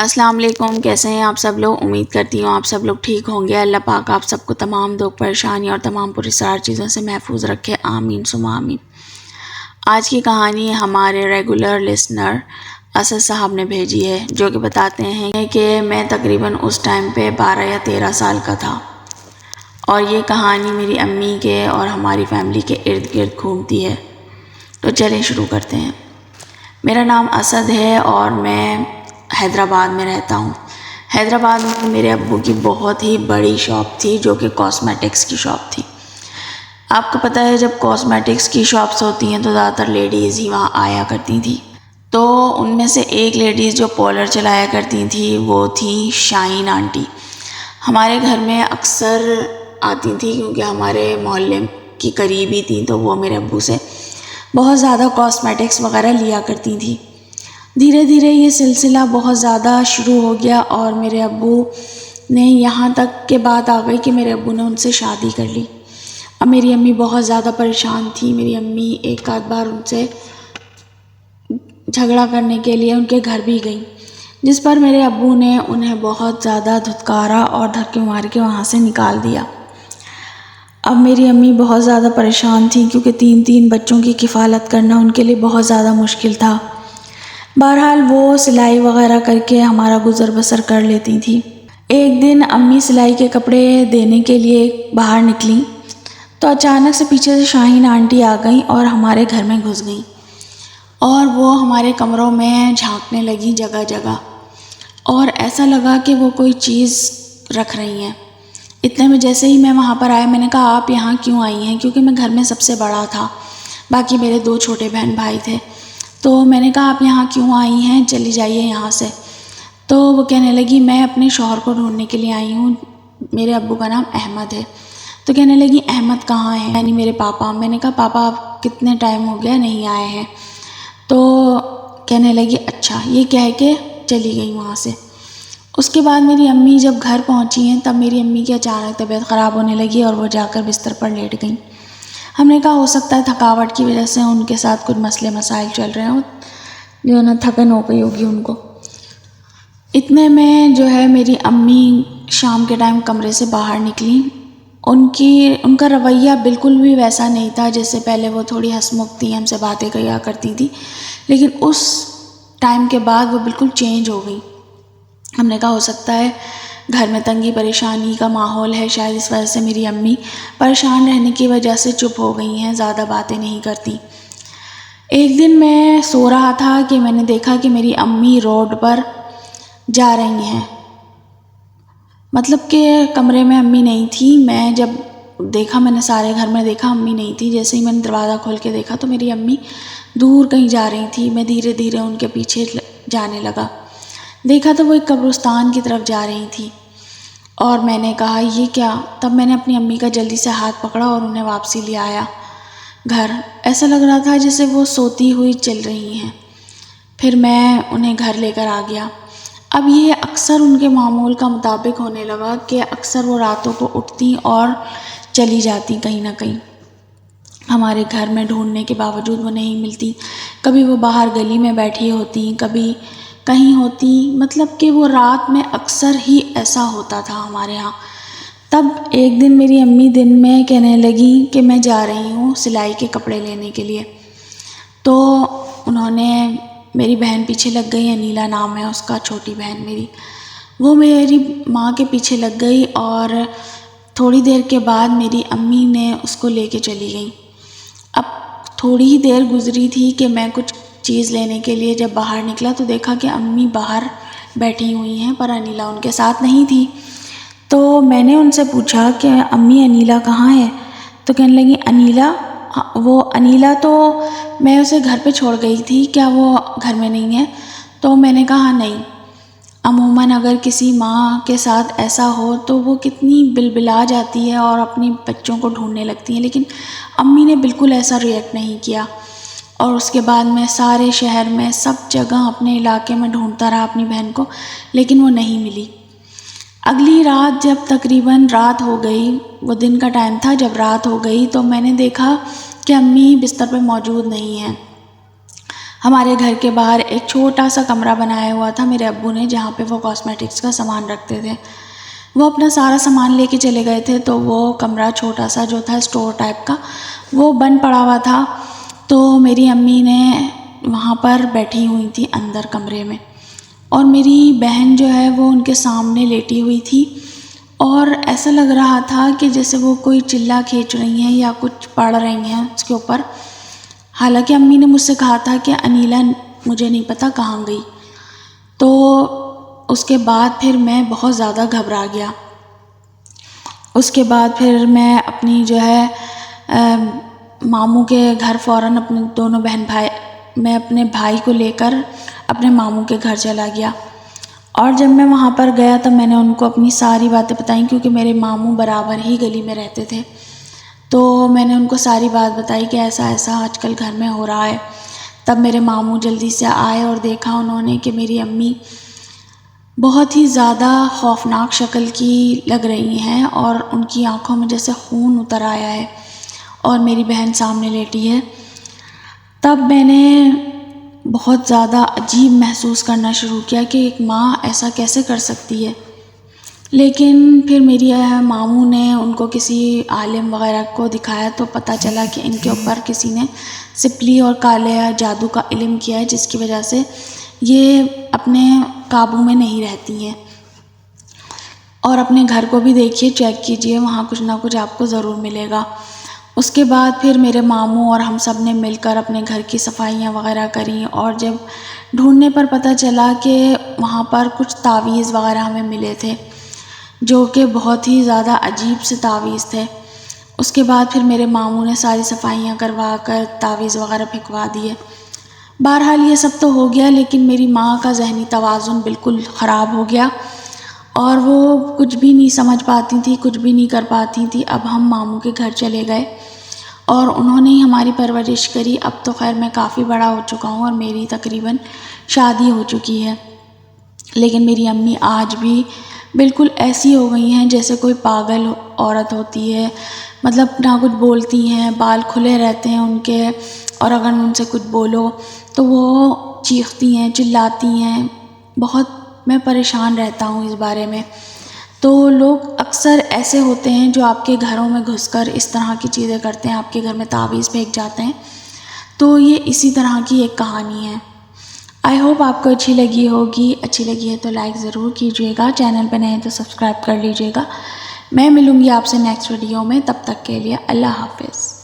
السلام علیکم، کیسے ہیں آپ سب لوگ؟ امید کرتی ہوں آپ سب لوگ ٹھیک ہوں گے۔ اللہ پاک آپ سب کو تمام دکھ پریشانی اور تمام پراسرار چیزوں سے محفوظ رکھے، آمین ثم آمین۔ آج کی کہانی ہمارے ریگولر لسنر اسد صاحب نے بھیجی ہے، جو کہ بتاتے ہیں کہ میں تقریباً اس ٹائم پہ 12 یا 13 سال کا تھا، اور یہ کہانی میری امی کے اور ہماری فیملی کے ارد گرد گھومتی ہے۔ تو چلیں شروع کرتے ہیں۔ میرا نام اسد ہے اور میں حیدرآباد میں رہتا ہوں۔ حیدرآباد میں میرے ابو کی بہت ہی بڑی شاپ تھی، جو کہ کاسمیٹکس کی شاپ تھی۔ آپ کو پتہ ہے جب کاسمیٹکس کی شاپس ہوتی ہیں تو زیادہ تر لیڈیز ہی وہاں آیا کرتی تھیں۔ تو ان میں سے ایک لیڈیز جو پارلر چلایا کرتی تھی وہ تھی شاہین آنٹی۔ ہمارے گھر میں اکثر آتی تھی کیونکہ ہمارے محلے کی قریبی تھیں، تو وہ میرے ابو سے بہت زیادہ کاسمیٹکس وغیرہ لیا کرتی تھیں۔ دھیرے دھیرے یہ سلسلہ بہت زیادہ شروع ہو گیا اور میرے ابو نے یہاں تک کہ بات آ گئی کہ میرے ابو نے ان سے شادی کر لی۔ اب میری امی بہت زیادہ پریشان تھی۔ میری امی ایک آدھ بار ان سے جھگڑا کرنے کے لیے ان کے گھر بھی گئیں، جس پر میرے ابو نے انہیں بہت زیادہ دھتکارا اور دھکے مار کے وہاں سے نکال دیا۔ اب میری امی بہت زیادہ پریشان تھیں کیونکہ 3 بچوں کی کفالت کرنا ان کے لیے بہت زیادہ مشکل تھا۔ بہرحال وہ سلائی وغیرہ کر کے ہمارا گزر بسر کر لیتی تھی۔ ایک دن امی سلائی کے کپڑے دینے کے لیے باہر نکلیں تو اچانک سے پیچھے سے شاہین آنٹی آ گئیں اور ہمارے گھر میں گھس گئیں، اور وہ ہمارے کمروں میں جھانکنے لگیں جگہ جگہ، اور ایسا لگا کہ وہ کوئی چیز رکھ رہی ہیں۔ اتنے میں جیسے ہی میں وہاں پر آیا، میں نے کہا آپ یہاں کیوں آئی ہیں؟ کیونکہ میں گھر میں سب سے بڑا تھا، باقی میرے 2 چھوٹے بہن بھائی تھے۔ تو میں نے کہا آپ یہاں کیوں آئی ہیں؟ چلی جائیے یہاں سے۔ تو وہ کہنے لگی میں اپنے شوہر کو ڈھونڈنے کے لیے آئی ہوں، میرے ابو کا نام احمد ہے۔ تو کہنے لگی احمد کہاں ہے؟ یعنی میرے پاپا۔ میں نے کہا پاپا آپ کتنے ٹائم ہو گیا نہیں آئے ہیں؟ تو کہنے لگی اچھا، یہ کہہ کے چلی گئی وہاں سے۔ اس کے بعد میری امی جب گھر پہنچی ہیں تب میری امی کی اچانک طبیعت خراب ہونے لگی اور وہ جا کر بستر پر لیٹ گئیں۔ ہم نے کہا ہو سکتا ہے تھکاوٹ کی وجہ سے ان کے ساتھ کچھ مسئلے مسائل چل رہے ہوں، جو ہے نا تھکن ہو گئی ہوگی ان کو۔ اتنے میں جو ہے میری امی شام کے ٹائم کمرے سے باہر نکلیں۔ ان کا رویہ بالکل بھی ویسا نہیں تھا جیسے پہلے وہ تھوڑی ہنس مکھ تھی، ہم سے باتیں کیا کرتی تھی، لیکن اس ٹائم کے بعد وہ بالکل چینج ہو گئی۔ ہم نے کہا ہو سکتا ہے گھر میں تنگی پریشانی کا ماحول ہے، شاید اس وجہ سے میری امی پریشان رہنے کی وجہ سے چپ ہو گئی ہیں، زیادہ باتیں نہیں کرتی۔ ایک دن میں سو رہا تھا کہ میں نے دیکھا کہ میری امی روڈ پر جا رہی ہیں، مطلب کہ کمرے میں امی نہیں تھی۔ میں جب دیکھا، میں نے سارے گھر میں دیکھا امی نہیں تھی۔ جیسے ہی میں نے دروازہ کھول کے دیکھا تو میری امی دور کہیں جا رہی تھی۔ میں دھیرے دھیرے ان کے پیچھے جانے لگا، دیکھا تو وہ ایک قبرستان کی طرف جا رہی تھی، اور میں نے کہا یہ کیا؟ تب میں نے اپنی امی کا جلدی سے ہاتھ پکڑا اور انہیں واپسی لے آیا گھر۔ ایسا لگ رہا تھا جیسے وہ سوتی ہوئی چل رہی ہیں۔ پھر میں انہیں گھر لے کر آ گیا۔ اب یہ اکثر ان کے معمول کا مطابق ہونے لگا کہ اکثر وہ راتوں کو اٹھتی اور چلی جاتی کہیں نہ کہیں۔ ہمارے گھر میں ڈھونڈنے کے باوجود وہ نہیں ملتی۔ کبھی وہ باہر گلی میں بیٹھی ہوتی، کبھی کہیں ہوتی، مطلب کہ وہ رات میں اکثر ہی ایسا ہوتا تھا ہمارے ہاں۔ تب ایک دن میری امی دن میں کہنے لگی کہ میں جا رہی ہوں سلائی کے کپڑے لینے کے لیے۔ تو انہوں نے، میری بہن پیچھے لگ گئی، انیلا نام ہے اس کا، چھوٹی بہن میری، وہ میری ماں کے پیچھے لگ گئی، اور تھوڑی دیر کے بعد میری امی نے اس کو لے کے چلی گئیں۔ اب تھوڑی ہی دیر گزری تھی کہ میں کچھ چیز لینے کے لیے جب باہر نکلا تو دیکھا کہ امی باہر بیٹھی ہوئی ہیں، پر انیلا ان کے ساتھ نہیں تھی۔ تو میں نے ان سے پوچھا کہ امی انیلا کہاں ہے؟ تو کہنے لگی انیلا؟ وہ انیلا تو میں اسے گھر پہ چھوڑ گئی تھی، کیا وہ گھر میں نہیں ہے؟ تو میں نے کہا نہیں، عموماً اگر کسی ماں کے ساتھ ایسا ہو تو وہ کتنی بلبلا جاتی ہے اور اپنی بچوں کو ڈھونڈنے لگتی ہیں، لیکن امی نے بالکل ایسا ریئیکٹ نہیں کیا۔ اور اس کے بعد میں سارے شہر میں سب جگہ اپنے علاقے میں ڈھونڈتا رہا اپنی بہن کو، لیکن وہ نہیں ملی۔ اگلی رات جب تقریباً رات ہو گئی، وہ دن کا ٹائم تھا، جب رات ہو گئی تو میں نے دیکھا کہ امی بستر پہ موجود نہیں ہیں۔ ہمارے گھر کے باہر ایک چھوٹا سا کمرہ بنایا ہوا تھا میرے ابو نے، جہاں پہ وہ کاسمیٹکس کا سامان رکھتے تھے۔ وہ اپنا سارا سامان لے کے چلے گئے تھے، تو وہ کمرہ چھوٹا سا جو تھا اسٹور ٹائپ کا، وہ بند پڑا ہوا تھا۔ تو میری امی نے وہاں پر بیٹھی ہوئی تھی اندر کمرے میں، اور میری بہن جو ہے وہ ان کے سامنے لیٹی ہوئی تھی، اور ایسا لگ رہا تھا کہ جیسے وہ کوئی چلا کھینچ رہی ہیں یا کچھ پڑھ رہی ہیں اس کے اوپر۔ حالانکہ امی نے مجھ سے کہا تھا کہ انیلا مجھے نہیں پتہ کہاں گئی۔ تو اس کے بعد پھر میں بہت زیادہ گھبرا گیا۔ اس کے بعد پھر میں اپنی جو ہے ماموں کے گھر فوراً اپنے دونوں میں اپنے بھائی کو لے کر اپنے ماموں کے گھر چلا گیا۔ اور جب میں وہاں پر گیا تب میں نے ان کو اپنی ساری باتیں بتائیں، کیونکہ میرے ماموں برابر ہی گلی میں رہتے تھے۔ تو میں نے ان کو ساری بات بتائی کہ ایسا ایسا آج کل گھر میں ہو رہا ہے۔ تب میرے ماموں جلدی سے آئے اور دیکھا انہوں نے کہ میری امی بہت ہی زیادہ خوفناک شکل کی لگ رہی ہیں، اور ان کی آنکھوں میں جیسے خون اتر آیا ہے، اور میری بہن سامنے لیٹی ہے۔ تب میں نے بہت زیادہ عجیب محسوس کرنا شروع کیا کہ ایک ماں ایسا کیسے کر سکتی ہے۔ لیکن پھر میری ماموں نے ان کو کسی عالم وغیرہ کو دکھایا تو پتہ چلا کہ ان کے اوپر کسی نے سپلی اور کالے جادو کا علم کیا ہے، جس کی وجہ سے یہ اپنے قابو میں نہیں رہتی ہیں۔ اور اپنے گھر کو بھی دیکھیے، چیک کیجئے، وہاں کچھ نہ کچھ آپ کو ضرور ملے گا۔ اس کے بعد پھر میرے ماموں اور ہم سب نے مل کر اپنے گھر کی صفائیاں وغیرہ کریں، اور جب ڈھونڈنے پر پتہ چلا کہ وہاں پر کچھ تعویذ وغیرہ ہمیں ملے تھے، جو کہ بہت ہی زیادہ عجیب سے تعویذ تھے۔ اس کے بعد پھر میرے ماموں نے ساری صفائیاں کروا کر تعویذ وغیرہ پھینکوا دیے۔ بہرحال یہ سب تو ہو گیا، لیکن میری ماں کا ذہنی توازن بالکل خراب ہو گیا، اور وہ کچھ بھی نہیں سمجھ پاتی تھی، کچھ بھی نہیں کر پاتی تھی۔ اب ہم ماموں کے گھر چلے گئے، اور انہوں نے ہی ہماری پرورش کری۔ اب تو خیر میں کافی بڑا ہو چکا ہوں، اور میری تقریباً شادی ہو چکی ہے، لیکن میری امی آج بھی بالکل ایسی ہو گئی ہیں جیسے کوئی پاگل عورت ہوتی ہے۔ مطلب نہ کچھ بولتی ہیں، بال کھلے رہتے ہیں ان کے، اور اگر ان سے کچھ بولو تو وہ چیختی ہیں، چلاتی ہیں۔ بہت میں پریشان رہتا ہوں اس بارے میں۔ تو لوگ اکثر ایسے ہوتے ہیں جو آپ کے گھروں میں گھس کر اس طرح کی چیزیں کرتے ہیں، آپ کے گھر میں تعویذ پھینک جاتے ہیں۔ تو یہ اسی طرح کی ایک کہانی ہے۔ آئی ہوپ آپ کو اچھی لگی ہوگی۔ اچھی لگی ہے تو لائک ضرور کیجیے گا، چینل پہ نئے ہیں تو سبسکرائب کر لیجیے گا۔ میں ملوں گی آپ سے نیکسٹ ویڈیو میں، تب تک کے لیے اللہ حافظ۔